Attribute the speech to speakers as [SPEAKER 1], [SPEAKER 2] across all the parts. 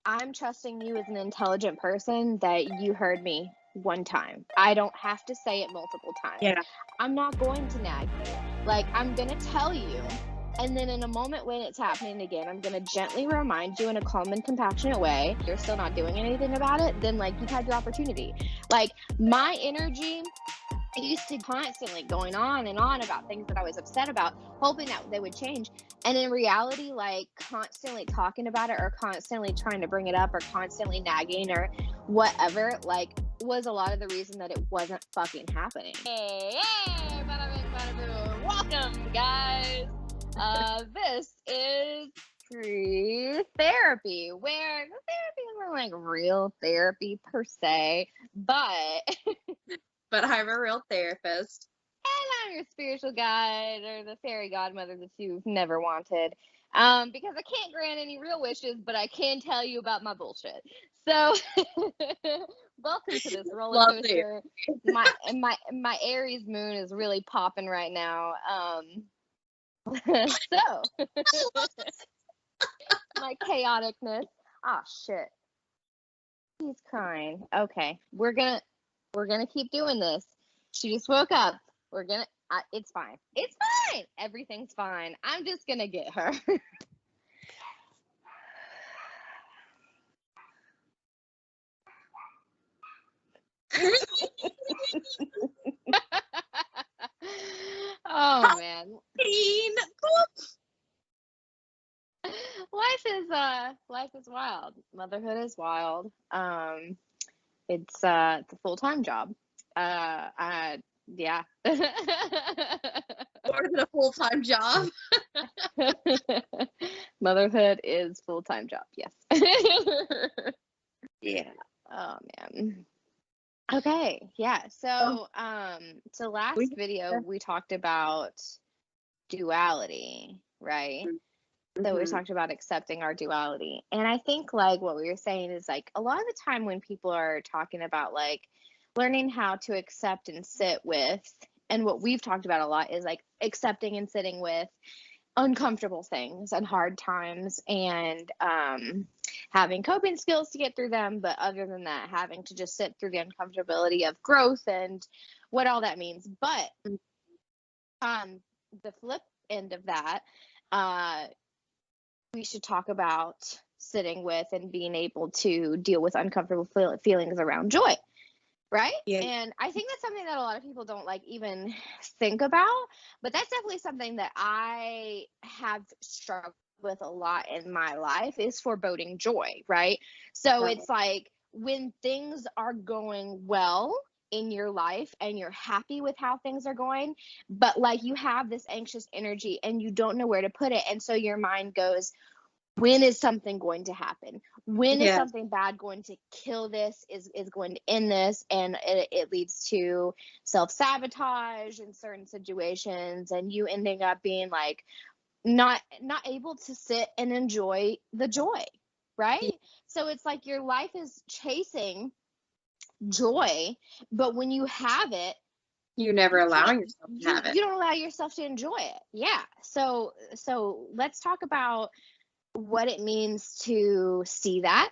[SPEAKER 1] I'm trusting you as an intelligent person that you heard me one time. I don't have to say it multiple times.
[SPEAKER 2] Yeah.
[SPEAKER 1] I'm not going to nag you. Like, I'm going to tell you. And then in a moment when it's happening again, I'm going to gently remind you in a calm and compassionate way. You're still not doing anything about it, then, like, you've had your opportunity. Like, my energy used to constantly going on and on about things that I was upset about, hoping that they would change. And in reality, like, constantly talking about it or constantly trying to bring it up or constantly nagging or whatever, like, was a lot of the reason that it wasn't fucking happening. Hey, bada bing, bada boom. Welcome, guys. This is pre-therapy, where the therapy isn't like real therapy per se, but
[SPEAKER 2] But I'm a real therapist.
[SPEAKER 1] and I'm your spiritual guide or the fairy godmother that you've never wanted. Because I can't grant any real wishes, but I can tell you about my bullshit. So, welcome to this roller
[SPEAKER 2] Love
[SPEAKER 1] coaster. My Aries moon is really popping right now. So my chaoticness. Oh shit, he's crying. Okay, we're gonna keep doing this. She just woke up. We're gonna. It's fine. It's fine. Everything's fine. I'm just gonna get her. Oh man, life is wild. Motherhood is wild. It's a full-time job. Yeah.
[SPEAKER 2] More than a full-time job.
[SPEAKER 1] Motherhood is full-time job. Yes.
[SPEAKER 2] Yeah.
[SPEAKER 1] Oh man. Okay. Yeah. So last video we talked about duality, right? So we talked about accepting our duality. And I think like what we were saying is like a lot of the time when people are talking about like learning how to accept and sit with, and what we've talked about a lot is like accepting and sitting with uncomfortable things and hard times and having coping skills to get through them. But other than that, having to just sit through the uncomfortability of growth and what all that means. But the flip end of that, we should talk about sitting with and being able to deal with uncomfortable feelings around joy. Right?
[SPEAKER 2] Yeah.
[SPEAKER 1] And I think that's something that a lot of people don't like even think about, but that's definitely something that I have struggled with a lot in my life is foreboding joy, right? So
[SPEAKER 2] Right.
[SPEAKER 1] it's like when things are going well in your life and you're happy with how things are going, but like you have this anxious energy and you don't know where to put it. And so your mind goes, when is something going to happen? When is something bad going to kill this, is going to end this? And it leads to self-sabotage in certain situations and you ending up being like not able to sit and enjoy the joy, right?
[SPEAKER 2] Yeah.
[SPEAKER 1] So it's like your life is chasing joy, but when you have it,
[SPEAKER 2] You're never allowing yourself to have it.
[SPEAKER 1] you don't allow yourself to enjoy it. Yeah. So let's talk about what it means to see that,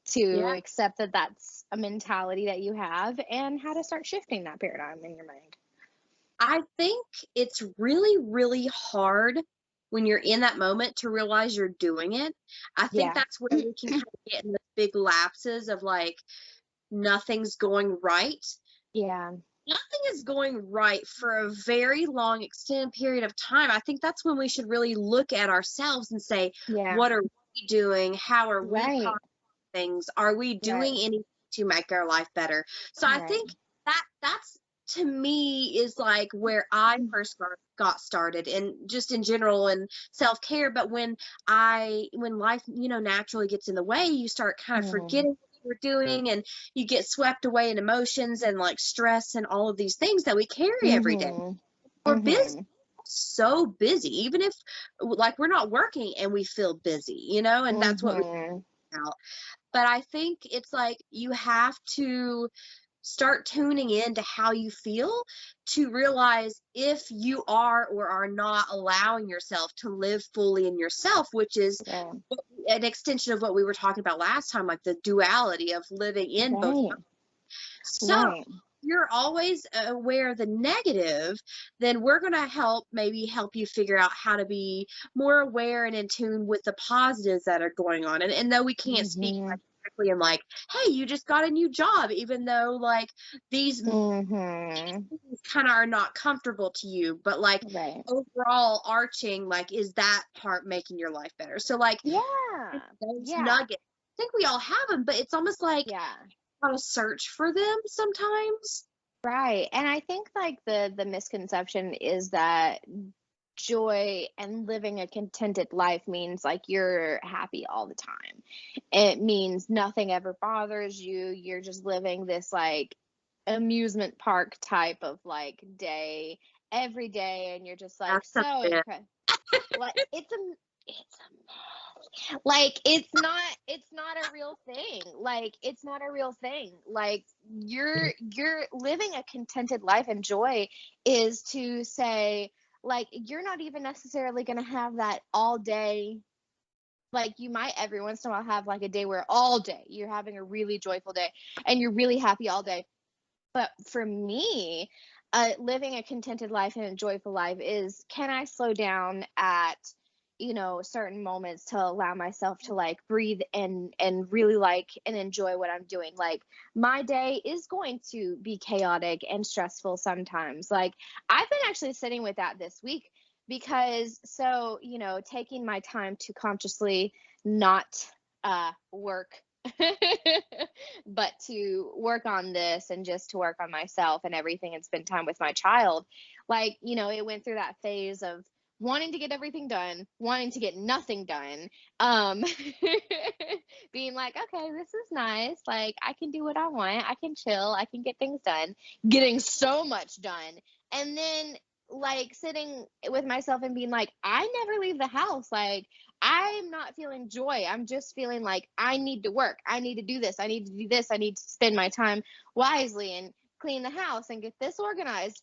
[SPEAKER 1] to accept that that's a mentality that you have, and how to start shifting that paradigm in your mind.
[SPEAKER 2] I think it's really, really hard when you're in that moment to realize you're doing it. I think that's where we can kind of get in the big lapses of like, nothing's going right.
[SPEAKER 1] Yeah.
[SPEAKER 2] Nothing is going right for a very long extended period of time. I think that's when we should really look at ourselves and say, what are we doing? How are we processing things? Are we doing anything to make our life better? So I think that's to me is like where I first got started, and just in general and self-care. But when life, naturally gets in the way, you start kind of forgetting we're doing, and you get swept away in emotions and like stress and all of these things that we carry every day. We're busy, so busy, even if like we're not working and we feel busy, and that's what we're out. But I think it's like you have to start tuning in to how you feel to realize if you are or are not allowing yourself to live fully in yourself, which is an extension of what we were talking about last time, like the duality of living in both.
[SPEAKER 1] Right.
[SPEAKER 2] So
[SPEAKER 1] Right.
[SPEAKER 2] you're always aware of the negative, then we're going to maybe help you figure out how to be more aware and in tune with the positives that are going on. And though we can't speak
[SPEAKER 1] Mm-hmm.
[SPEAKER 2] like directly and like, hey, you just got a new job, even though like these
[SPEAKER 1] Mm-hmm.
[SPEAKER 2] kind of are not comfortable to you, but like
[SPEAKER 1] Right.
[SPEAKER 2] overall arching, like, is that part making your life better? So like
[SPEAKER 1] Yeah.
[SPEAKER 2] those
[SPEAKER 1] Yeah.
[SPEAKER 2] nuggets, I think we all have them, but it's almost like
[SPEAKER 1] Yeah.
[SPEAKER 2] how to search for them sometimes.
[SPEAKER 1] Right. And I think like the misconception is that joy and living a contented life means like you're happy all the time. It means nothing ever bothers you. You're just living this like amusement park type of like day every day, and you're just like
[SPEAKER 2] That's
[SPEAKER 1] so
[SPEAKER 2] it.
[SPEAKER 1] incredible. Like it's a like it's not a real thing. Like it's not a real thing. Like you're living a contented life, and joy is to say like you're not even necessarily going to have that all day. Like you might every once in a while have like a day where all day you're having a really joyful day and you're really happy all day. But for me, living a contented life and a joyful life is, can I slow down at certain moments to allow myself to like breathe and really like and enjoy what I'm doing. Like my day is going to be chaotic and stressful sometimes. Like I've been actually sitting with that this week because taking my time to consciously not work but to work on this and just to work on myself and everything and spend time with my child. Like, it went through that phase of wanting to get everything done, wanting to get nothing done, um, being like, okay, this is nice. Like, I can do what I want. I can chill. I can get things done, getting so much done. And then, like, sitting with myself and being like, I never leave the house. Like, I'm not feeling joy. I'm just feeling like I need to work. I need to do this. I need to do this. I need to spend my time wisely and clean the house and get this organized.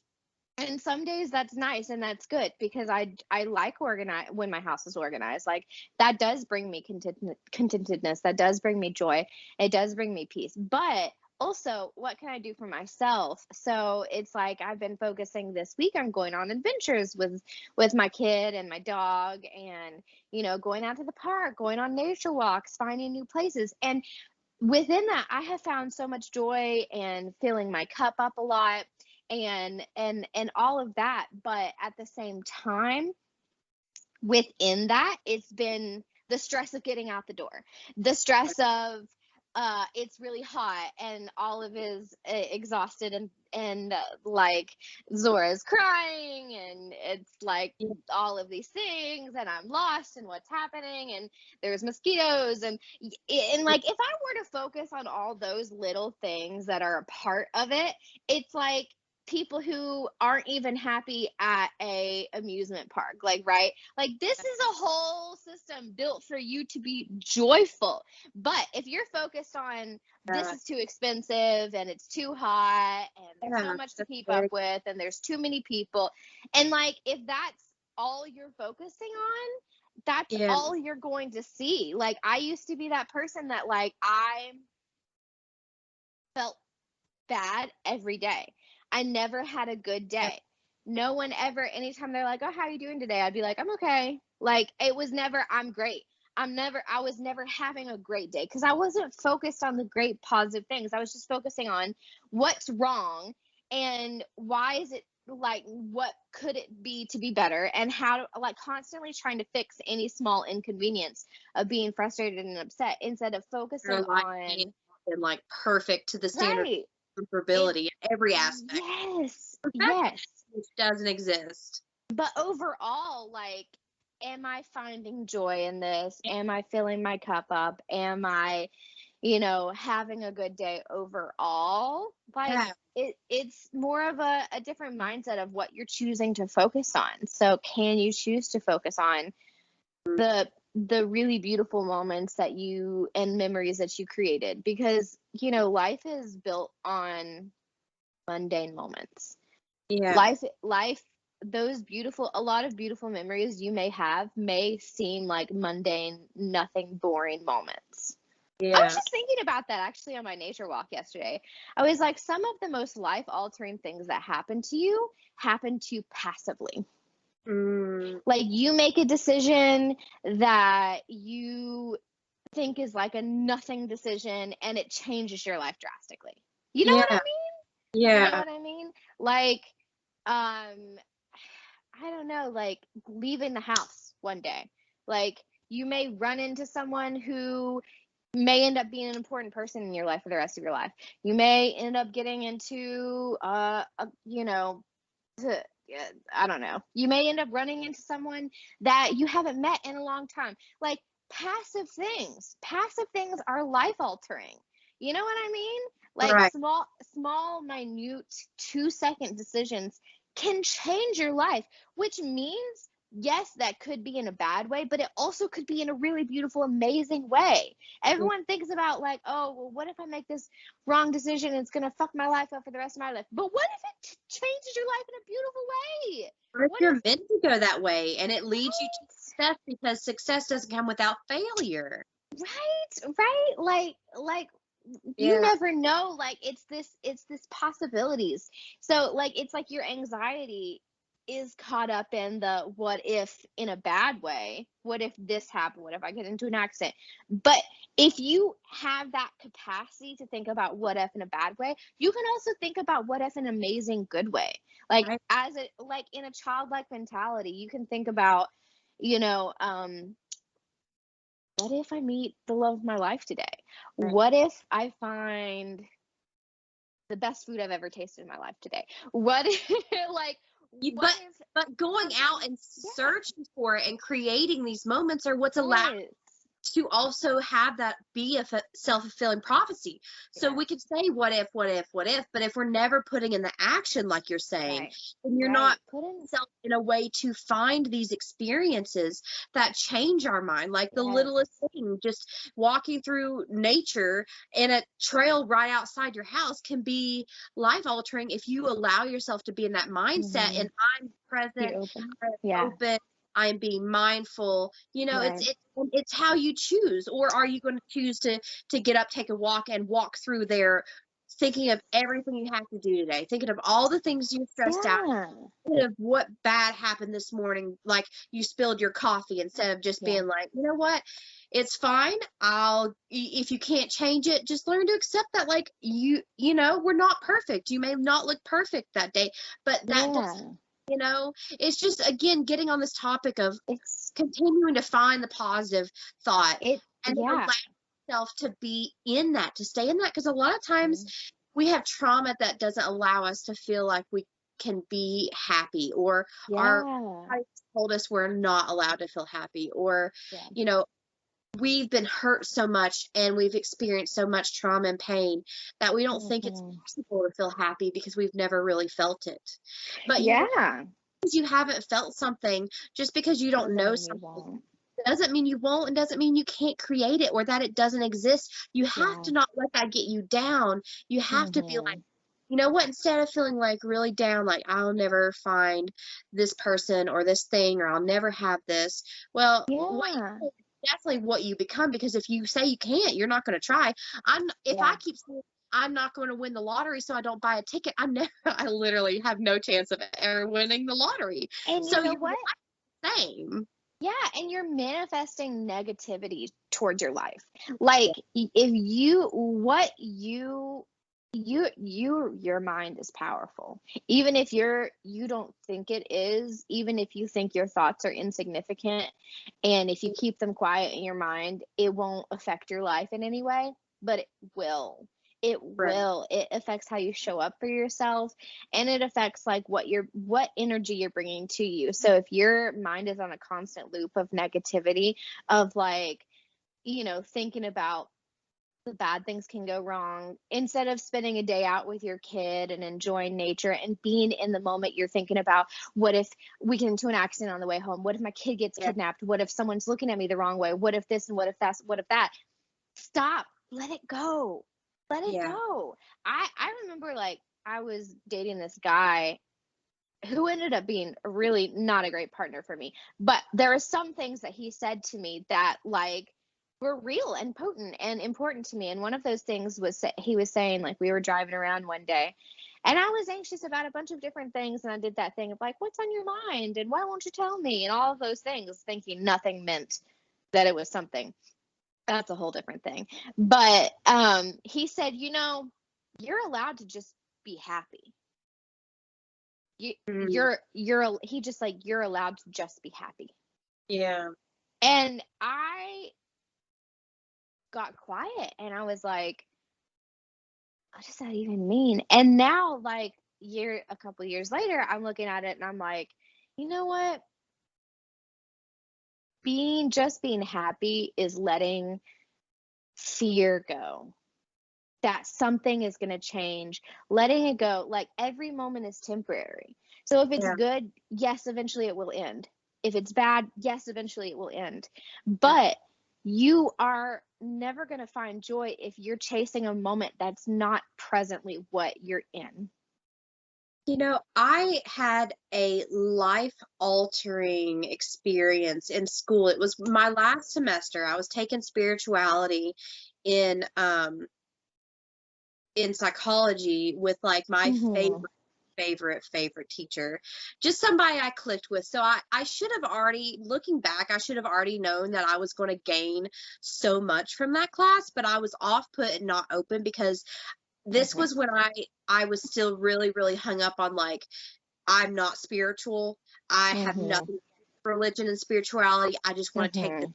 [SPEAKER 1] And some days that's nice and that's good because I like organize when my house is organized. Like that does bring me contentedness. That does bring me joy. It does bring me peace. But also, what can I do for myself? So it's like I've been focusing this week on going on adventures with my kid and my dog, and going out to the park, going on nature walks, finding new places. And within that, I have found so much joy and filling my cup up a lot and all of that. But at the same time, within that, it's been the stress of getting out the door, the stress of it's really hot and Olive is exhausted and like Zora's crying and it's like all of these things and I'm lost in what's happening and there's mosquitoes and like if I were to focus on all those little things that are a part of it, it's like people who aren't even happy at a amusement park, like, right, like this is a whole system built for you to be joyful. But if you're focused on this is too expensive and it's too hot and there's so much to keep up with and there's too many people, and like if that's all you're focusing on, that's all you're going to see. Like I used to be that person that like I felt bad every day. I never had a good day. No one ever, anytime they're like, oh, how are you doing today? I'd be like, I'm okay. Like, it was never, I'm great. I was never having a great day because I wasn't focused on the great positive things. I was just focusing on what's wrong and why is it like, what could it be to be better and how to, like, constantly trying to fix any small inconvenience of being frustrated and upset instead of focusing on.
[SPEAKER 2] And like perfect to the standard.
[SPEAKER 1] Right.
[SPEAKER 2] Comfortability in every aspect.
[SPEAKER 1] Yes. Yes.
[SPEAKER 2] Which doesn't exist.
[SPEAKER 1] But overall, like, am I finding joy in this? Am I filling my cup up? Am I, having a good day overall? Like, it's more of a different mindset of what you're choosing to focus on. So can you choose to focus on the really beautiful moments that you and memories that you created? Because life is built on mundane moments. Life a lot of beautiful memories you may have may seem like mundane, nothing, boring moments. I was
[SPEAKER 2] Yeah.
[SPEAKER 1] just thinking about that actually on my nature walk yesterday. I was like, some of the most life altering things that happen to you passively. Like, you make a decision that you think is like a nothing decision and it changes your life drastically. You know what I
[SPEAKER 2] Yeah.
[SPEAKER 1] mean? You know
[SPEAKER 2] Yeah.
[SPEAKER 1] what I mean? Like, I don't know, like leaving the house one day. Like, you may run into someone who may end up being an important person in your life for the rest of your life. You may end up getting into, you know, I don't know. You may end up running into someone that you haven't met in a long time. Like, passive things are life altering. You know what I mean? Like,
[SPEAKER 2] Right.
[SPEAKER 1] small, minute 2-second decisions can change your life, which means, yes, that could be in a bad way, but it also could be in a really beautiful, amazing way. Everyone thinks about, like, oh, well, what if I make this wrong decision and it's going to fuck my life up for the rest of my life? But what if it changes your life in a beautiful way?
[SPEAKER 2] Or if
[SPEAKER 1] What
[SPEAKER 2] you're
[SPEAKER 1] if,
[SPEAKER 2] meant to go that way and it leads you to
[SPEAKER 1] right?
[SPEAKER 2] success, because success doesn't come without failure.
[SPEAKER 1] Right? Like you
[SPEAKER 2] Yeah.
[SPEAKER 1] never know. Like, it's this possibilities. So, like, it's like your anxiety is caught up in the what if in a bad way. What if this happened? What if I get into an accident? But if you have that capacity to think about what if in a bad way, you can also think about what if in an amazing good way. Like,
[SPEAKER 2] Right.
[SPEAKER 1] like in a childlike mentality, you can think about, you know, what if I meet the love of my life today?
[SPEAKER 2] Right.
[SPEAKER 1] What if I find the best food I've ever tasted in my life today? What if, like, what
[SPEAKER 2] But
[SPEAKER 1] if
[SPEAKER 2] going out
[SPEAKER 1] something,
[SPEAKER 2] and
[SPEAKER 1] yeah,
[SPEAKER 2] searching for it and creating these moments are what's allowed
[SPEAKER 1] yes,
[SPEAKER 2] to also have that be a self-fulfilling prophecy. So
[SPEAKER 1] yeah,
[SPEAKER 2] we could say what if, what if, what if, but if we're never putting in the action like you're saying,
[SPEAKER 1] right,
[SPEAKER 2] then you're
[SPEAKER 1] right.
[SPEAKER 2] not self in a way to find these experiences that change our mind, like the
[SPEAKER 1] Yes,
[SPEAKER 2] littlest thing, just walking through nature and a trail right outside your house can be life altering if you allow yourself to be in that mindset.
[SPEAKER 1] mm-hmm.
[SPEAKER 2] And I'm
[SPEAKER 1] Be
[SPEAKER 2] present,
[SPEAKER 1] open.
[SPEAKER 2] I'm
[SPEAKER 1] Yeah,
[SPEAKER 2] open, I'm being mindful.
[SPEAKER 1] right.
[SPEAKER 2] It's how you choose. Or are you going to choose to get up, take a walk, and walk through there, thinking of everything you have to do today, thinking of all the things you're stressed out,
[SPEAKER 1] Yeah,
[SPEAKER 2] thinking of what bad happened this morning, like you spilled your coffee, instead of just
[SPEAKER 1] yeah,
[SPEAKER 2] being like, you know what, it's fine. If you can't change it, just learn to accept that, like, we're not perfect. You may not look perfect that day, but that doesn't,
[SPEAKER 1] yeah.
[SPEAKER 2] it's just, again, getting on this topic of
[SPEAKER 1] It's
[SPEAKER 2] continuing to find the positive thought
[SPEAKER 1] it.
[SPEAKER 2] and then allow
[SPEAKER 1] Yeah.
[SPEAKER 2] yourself to be in that, to stay in that. Because a lot of times
[SPEAKER 1] Mm,
[SPEAKER 2] we have trauma that doesn't allow us to feel like we can be happy, or our
[SPEAKER 1] yeah,
[SPEAKER 2] parents told us we're not allowed to feel happy, or,
[SPEAKER 1] yeah.
[SPEAKER 2] you know, we've been hurt so much and we've experienced so much trauma and pain that we don't think it's
[SPEAKER 1] Mm-hmm.
[SPEAKER 2] possible to feel happy because we've never really felt it. But
[SPEAKER 1] Yeah.
[SPEAKER 2] because you haven't felt something, just because you don't
[SPEAKER 1] Doesn't
[SPEAKER 2] know
[SPEAKER 1] mean you
[SPEAKER 2] something,
[SPEAKER 1] won't.
[SPEAKER 2] doesn't mean you won't, and doesn't mean you can't create it or that it doesn't exist. You have
[SPEAKER 1] Yeah.
[SPEAKER 2] to not let that get you down. You have to be like,
[SPEAKER 1] Mm-hmm.
[SPEAKER 2] you know what, instead of feeling like really down, like I'll never find this person or this thing, or I'll never have this. Well, what
[SPEAKER 1] Yeah.
[SPEAKER 2] you, definitely what you become, because if you say you can't, you're not going to try. If I
[SPEAKER 1] Yeah.
[SPEAKER 2] keep saying I'm not going to win the lottery, so I don't buy a ticket, I literally have no chance of ever winning the lottery.
[SPEAKER 1] And you
[SPEAKER 2] So
[SPEAKER 1] know
[SPEAKER 2] you're
[SPEAKER 1] what?
[SPEAKER 2] the same.
[SPEAKER 1] Yeah, and you're manifesting negativity towards your life. Like, if you what your mind is powerful. Even if you don't think it is, even if you think your thoughts are insignificant, and if you keep them quiet in your mind, it won't affect your life in any way, but it will. It
[SPEAKER 2] Right.
[SPEAKER 1] will. It affects how you show up for yourself, and it affects like what energy you're bringing to you. So if your mind is on a constant loop of negativity, of like, thinking about the bad things can go wrong, instead of spending a day out with your kid and enjoying nature and being in the moment, you're thinking about, what if we get into an accident on the way home? What if my kid gets
[SPEAKER 2] Yeah.
[SPEAKER 1] kidnapped? What if someone's looking at me the wrong way? What if this, and what if that's, what if that? Stop. Let it go. Let it
[SPEAKER 2] Yeah.
[SPEAKER 1] go. I remember, like, I was dating this guy, who ended up being really not a great partner for me. But there are some things that he said to me that like were real and potent and important to me. And one of those things was he was saying, like, we were driving around one day and I was anxious about a bunch of different things. And I did that thing of like, what's on your mind? And why won't you tell me? And all of those things, thinking nothing meant that it was something. That's a whole different thing. But he said, you're allowed to just be happy.
[SPEAKER 2] Mm.
[SPEAKER 1] He just like, you're allowed to just be happy.
[SPEAKER 2] Yeah.
[SPEAKER 1] And I got quiet and I was like, what does that even mean? And now, like, a couple years later, I'm looking at it and I'm like, you know what? Just being happy is letting fear go. That something is going to change, letting it go. Like, every moment is temporary. So if it's
[SPEAKER 2] Yeah.
[SPEAKER 1] good, yes, eventually it will end. If it's bad, yes, eventually it will end.
[SPEAKER 2] Yeah.
[SPEAKER 1] But you are never going to find joy if you're chasing a moment that's not presently what you're in.
[SPEAKER 2] I had a life-altering experience in school. It was my last semester. I was taking spirituality in psychology with like my favorite teacher, just somebody I clicked with. So I should have already, looking back, I should have already known that I was going to gain so much from that class, but I was off put and not open because this was when I was still really, really hung up on like, I'm not spiritual. I have nothing to do with religion and spirituality. I just want to take this.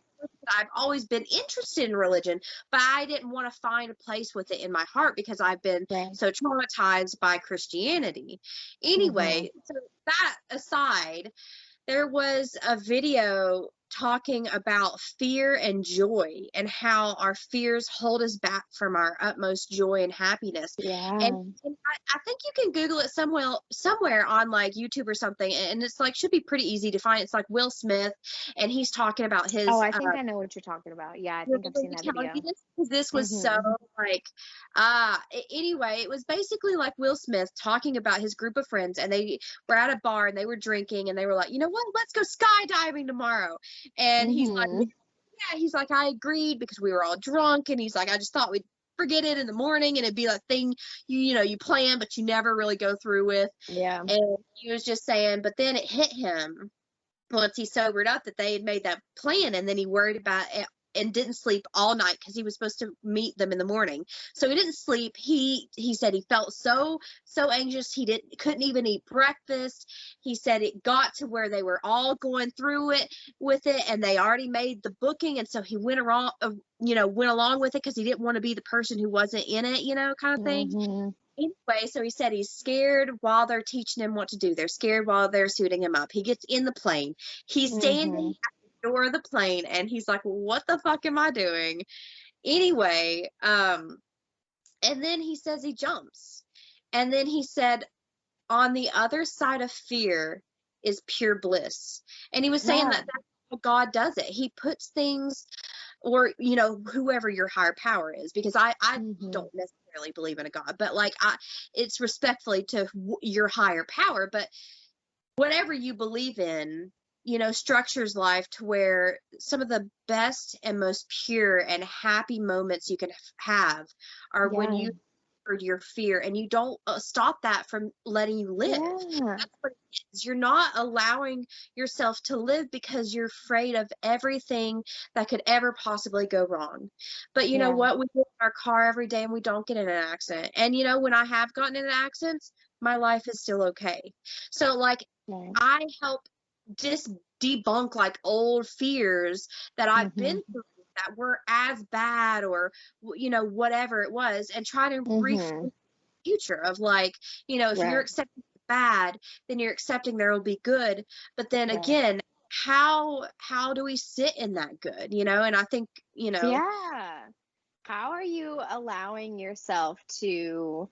[SPEAKER 2] I've always been interested in religion, but I didn't want to find a place with it in my heart because I've been so traumatized by Christianity. Anyway, so that aside, there was a video talking about fear and joy and how our fears hold us back from our utmost joy and happiness.
[SPEAKER 1] Yeah.
[SPEAKER 2] And I think you can Google it somewhere on like YouTube or something, and it's like should be pretty easy to find. It's like Will Smith, and he's talking about his
[SPEAKER 1] I think I know what you're talking about. Yeah, I think I've seen that video.
[SPEAKER 2] This was so like anyway, it was basically like Will Smith talking about his group of friends, and they were at a bar and they were drinking and they were like, you know what, let's go skydiving tomorrow. And he's like, yeah, he's like, I agreed because we were all drunk, and he's like, I just thought we'd forget it in the morning and it'd be like thing you plan but you never really go through with.
[SPEAKER 1] Yeah.
[SPEAKER 2] And he was just saying, but then it hit him once he sobered up that they had made that plan, and then he worried about it and didn't sleep all night because he was supposed to meet them in the morning. So he didn't sleep. He said he felt so anxious he couldn't even eat breakfast. He said it got to where they were all going through it with it, and they already made the booking, and so he went along with it because he didn't want to be the person who wasn't in it, kind of thing. Anyway, so he said he's scared while they're teaching him what to do. They're scared while they're suiting him up. He gets in the plane. He's standing at the door of the plane, and he's like, what the fuck am I doing? Anyway, and then he says he jumps. And then he said, on the other side of fear is pure bliss. And he was saying that that's how God does it. He puts things, or whoever your higher power is, because I don't necessarily believe in a God, but like it's respectfully to your higher power, but whatever you believe in, structures life to where some of the best and most pure and happy moments you can have are when you your fear and you don't stop that from letting you live. That's what it is. You're not allowing yourself to live because you're afraid of everything that could ever possibly go wrong. But you know what? We get in our car every day and we don't get in an accident. And when I have gotten in accidents, my life is still okay. So like I help debunk like old fears that I've been through that were as bad or whatever it was, and try to reframe the future of like if you're accepting the bad, then you're accepting there will be good. But then again, how do we sit in that good, and I think
[SPEAKER 1] how are you allowing yourself to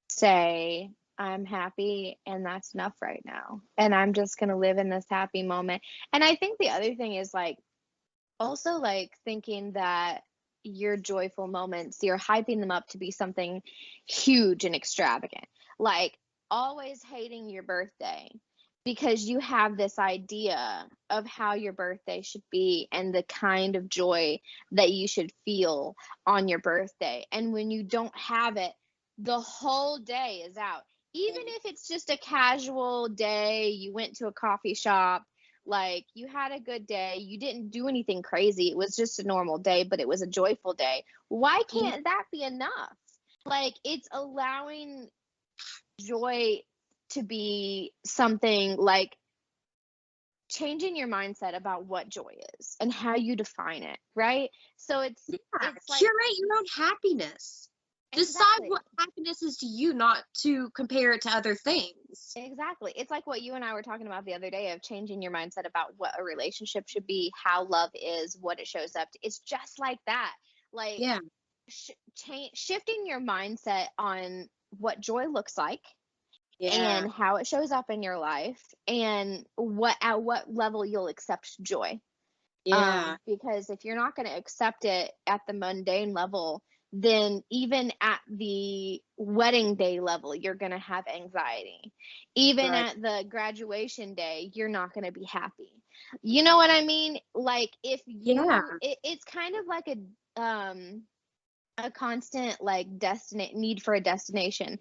[SPEAKER 1] say, I'm happy and that's enough right now, and I'm just going to live in this happy moment? And I think the other thing is like also like thinking that your joyful moments, you're hyping them up to be something huge and extravagant, like always hating your birthday because you have this idea of how your birthday should be and the kind of joy that you should feel on your birthday. And when you don't have it, the whole day is out. Even if it's just a casual day, you went to a coffee shop, like you had a good day, you didn't do anything crazy. It was just a normal day, but it was a joyful day. Why can't that be enough? Like, it's allowing joy to be something like changing your mindset about what joy is and how you define it, right? So it's like
[SPEAKER 2] curate your own happiness. Decide what happiness is to you, not to compare it to other things.
[SPEAKER 1] Exactly. It's like what you and I were talking about the other day of changing your mindset about what a relationship should be, how love is, what it shows up to. It's just like that. Like, shifting your mindset on what joy looks like, and how it shows up in your life, and at what level you'll accept joy. Because if you're not going to accept it at the mundane level, then even at the wedding day level, you're going to have anxiety. Even at the graduation day, you're not going to be happy. You know what I mean? Like, if it's kind of like a constant like need for a destination.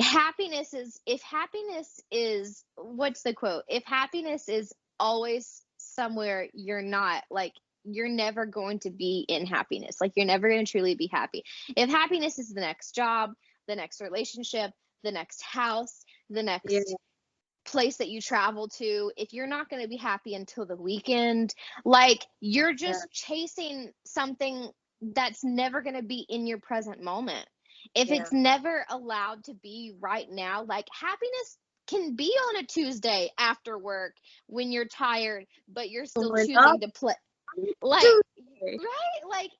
[SPEAKER 1] If happiness is, what's the quote? If happiness is always somewhere you're not, like, you're never going to be in happiness. Like, you're never going to truly be happy. If happiness is the next job, the next relationship, the next house, the next place that you travel to, if you're not going to be happy until the weekend, like, you're just chasing something that's never going to be in your present moment. If it's never allowed to be right now, like, happiness can be on a Tuesday after work when you're tired, but you're still choosing to play. Like, right? Like,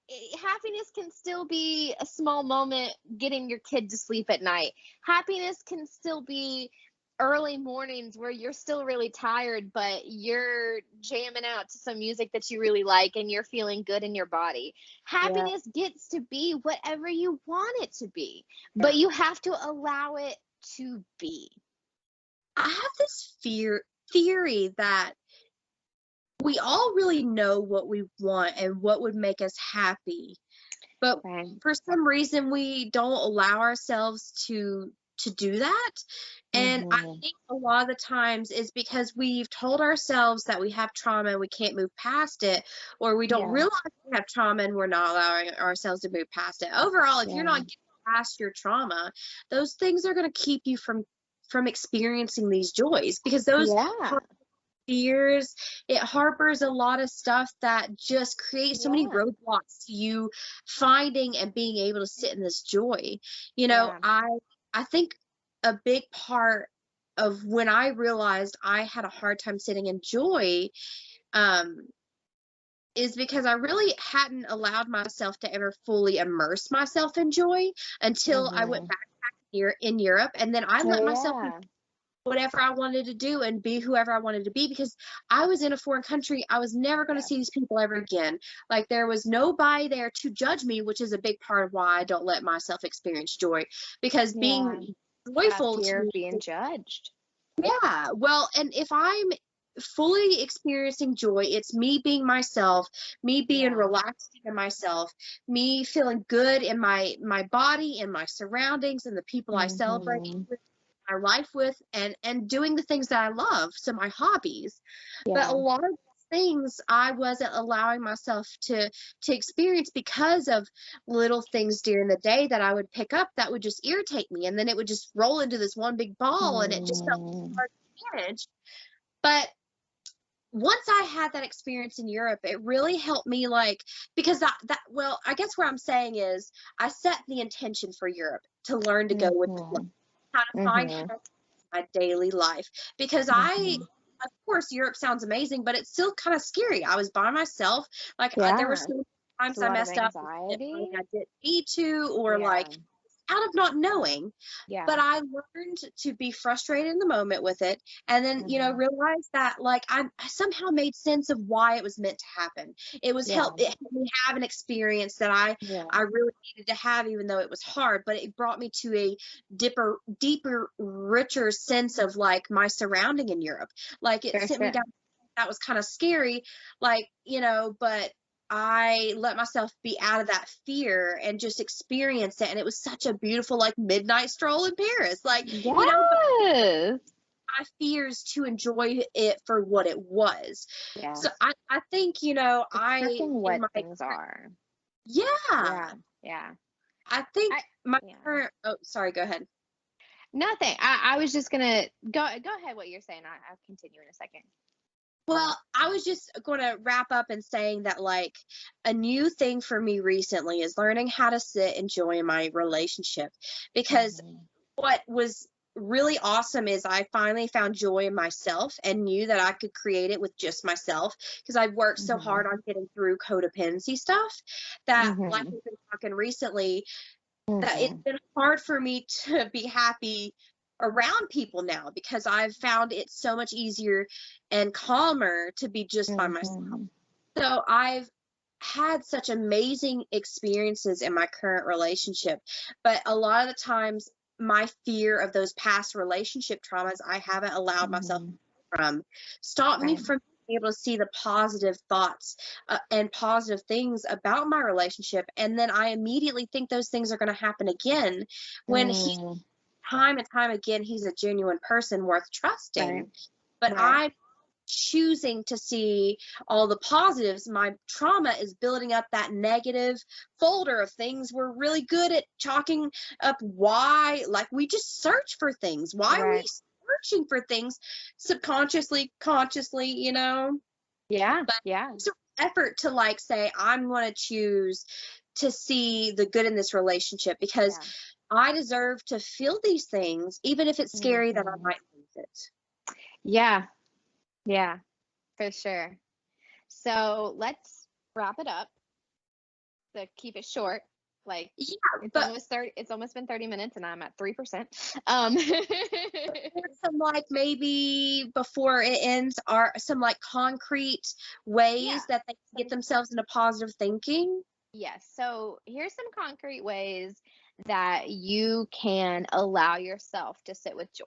[SPEAKER 1] happiness can still be a small moment getting your kid to sleep at night. Happiness can still be early mornings where you're still really tired, but you're jamming out to some music that you really like and you're feeling good in your body. Happiness gets to be whatever you want it to be, but you have to allow it to be.
[SPEAKER 2] I have this theory that we all really know what we want and what would make us happy, but for some reason we don't allow ourselves to do that. And I think a lot of the times is because we've told ourselves that we have trauma and we can't move past it, or we don't realize we have trauma and we're not allowing ourselves to move past it. Overall, if you're not getting past your trauma, those things are going to keep you from experiencing these joys, because those fears, it harbors a lot of stuff that just creates so many roadblocks to you finding and being able to sit in this joy. You know, I think a big part of when I realized I had a hard time sitting in joy is because I really hadn't allowed myself to ever fully immerse myself in joy until I went back here in Europe, and then I let myself do whatever I wanted to do and be whoever I wanted to be, because I was in a foreign country. I was never going to see these people ever again. Like, there was nobody there to judge me, which is a big part of why I don't let myself experience joy, because being joyful
[SPEAKER 1] fear of being judged.
[SPEAKER 2] Well, and if I'm fully experiencing joy, it's me being myself, me being relaxed in myself, me feeling good in my body and my surroundings and the people I celebrate with, my life with, and doing the things that I love, so my hobbies. But a lot of things I wasn't allowing myself to experience because of little things during the day that I would pick up that would just irritate me, and then it would just roll into this one big ball, and it just felt hard to manage. But once I had that experience in Europe, it really helped me, like, because well, I guess what I'm saying is I set the intention for Europe to learn to go with how to find my daily life, because of course, Europe sounds amazing, but it's still kind of scary. I was by myself. Like, there were some times I messed up. I didn't need to, or like out of not knowing.
[SPEAKER 1] Yeah.
[SPEAKER 2] But I learned to be frustrated in the moment with it, and then, realize that, like, I somehow made sense of why it was meant to happen. It helped me have an experience that I really needed to have, even though it was hard, but it brought me to a deeper, richer sense of, like, my surrounding in Europe. Like, it sent me down, that was kind of scary, like, but I let myself be out of that fear and just experience it. And it was such a beautiful, like, midnight stroll in Paris. Like, my fears to enjoy it for what it was. Yeah. So I think,
[SPEAKER 1] what things are.
[SPEAKER 2] Yeah.
[SPEAKER 1] Yeah.
[SPEAKER 2] I think current, oh, sorry, go ahead.
[SPEAKER 1] Nothing. I was just gonna go ahead what you're saying. I'll continue in a second.
[SPEAKER 2] Well, I was just going to wrap up and saying that, like, a new thing for me recently is learning how to sit and enjoy my relationship, because what was really awesome is I finally found joy in myself and knew that I could create it with just myself, because I've worked so hard on getting through codependency stuff that, like we've been talking recently, that it's been hard for me to be happy around people now, because I've found it so much easier and calmer to be just by myself. So I've had such amazing experiences in my current relationship, but a lot of the times my fear of those past relationship traumas I haven't allowed myself from stop me from being able to see the positive thoughts and positive things about my relationship. And then I immediately think those things are going to happen again when time and time again, he's a genuine person worth trusting. But I'm choosing to see all the positives. My trauma is building up that negative folder of things. We're really good at chalking up why, like, we just search for things. Why are we searching for things subconsciously, consciously, Yeah. But it's an effort to, like, say, I'm going to choose to see the good in this relationship, because I deserve to feel these things, even if it's scary that I might lose it.
[SPEAKER 1] Yeah, for sure. So let's wrap it up. To keep it short, like, it's almost been 30 minutes and I'm at 3%.
[SPEAKER 2] Some, like, maybe before it ends, are some, like, concrete ways that they can get themselves into positive thinking.
[SPEAKER 1] Yes. So here's some concrete ways that you can allow yourself to sit with joy.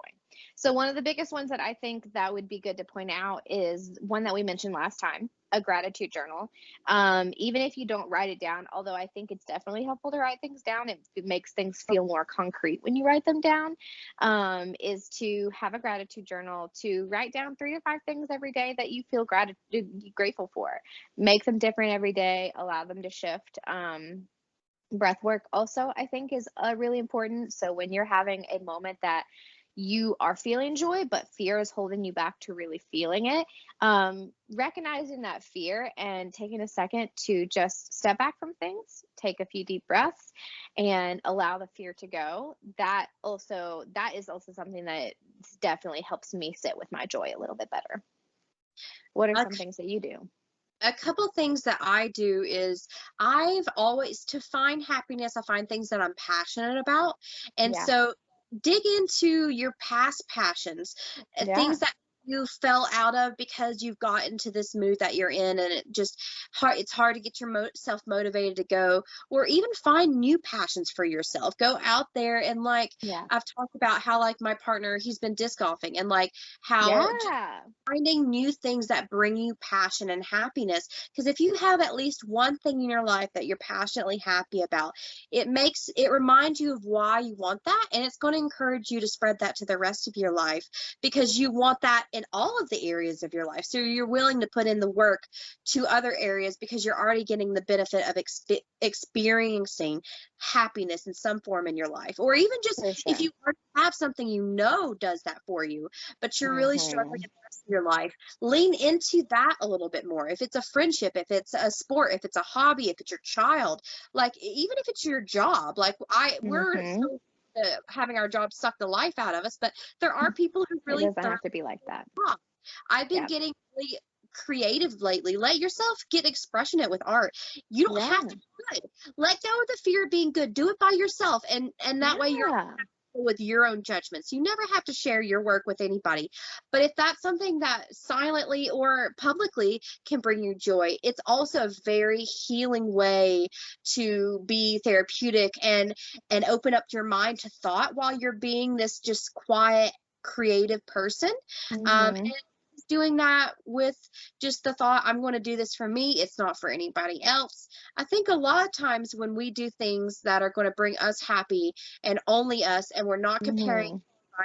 [SPEAKER 1] So one of the biggest ones that I think that would be good to point out is one that we mentioned last time, a gratitude journal. Even if you don't write it down, although I think it's definitely helpful to write things down, it makes things feel more concrete when you write them down, is to have a gratitude journal, to write down 3 to 5 things every day that you feel grateful for. Make them different every day, allow them to shift. Breath work also, I think, is really important. So when you're having a moment that you are feeling joy, but fear is holding you back to really feeling it, recognizing that fear and taking a second to just step back from things, take a few deep breaths, and allow the fear to go. That is also something that definitely helps me sit with my joy a little bit better. What are some things that you do?
[SPEAKER 2] A couple things that I do is I've always, to find happiness, I find things that I'm passionate about. And so dig into your past passions, things that you fell out of because you've got into this mood that you're in, and it's hard to get yourself motivated to go, or even find new passions for yourself. Go out there and, like, I've talked about how, like, my partner, he's been disc golfing, and, like, how finding new things that bring you passion and happiness. Because if you have at least one thing in your life that you're passionately happy about, it reminds you of why you want that, and it's going to encourage you to spread that to the rest of your life, because you want that in all of the areas of your life. So you're willing to put in the work to other areas because you're already getting the benefit of experiencing happiness in some form in your life. Or even just if you already have something does that for you, but you're really struggling in the rest of your life, lean into that a little bit more. If it's a friendship, if it's a sport, if it's a hobby, if it's your child, like, even if it's your job, like, we're so having our job suck the life out of us, but there are people who really
[SPEAKER 1] it doesn't have to be like that.
[SPEAKER 2] I've been getting really creative lately. Let yourself get expressionate with art. You don't have to be good. Let go of the fear of being good. Do it by yourself, and that way you're with your own judgments. You never have to share your work with anybody. But if that's something that silently or publicly can bring you joy, it's also a very healing way to be therapeutic and open up your mind to thought while you're being this just quiet, creative person. And doing that with just the thought, I'm going to do this for me, it's not for anybody else. I think a lot of times when we do things that are going to bring us happy and only us, and we're not comparing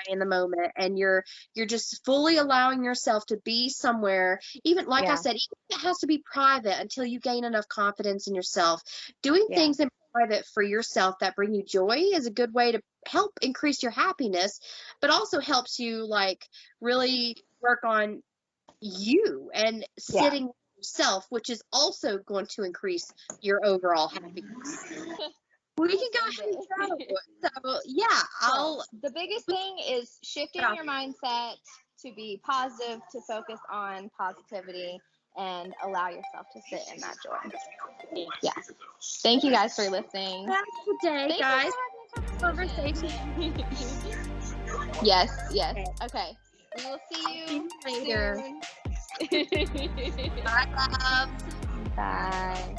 [SPEAKER 2] in the moment, and you're just fully allowing yourself to be somewhere, even like I said, even if it has to be private until you gain enough confidence in yourself, doing things in private for yourself that bring you joy is a good way to help increase your happiness, but also helps you like really work on you and sitting with yourself, which is also going to increase your overall happiness. We can go ahead and go. So yeah,
[SPEAKER 1] the biggest thing is shifting your mindset to be positive, to focus on positivity, and allow yourself to sit in that joy. Yeah. Thank you guys for listening.
[SPEAKER 2] Have a good day, guys. Conversation.
[SPEAKER 1] Yes. Okay. We will see you
[SPEAKER 2] later.
[SPEAKER 1] Bye, love. Bye.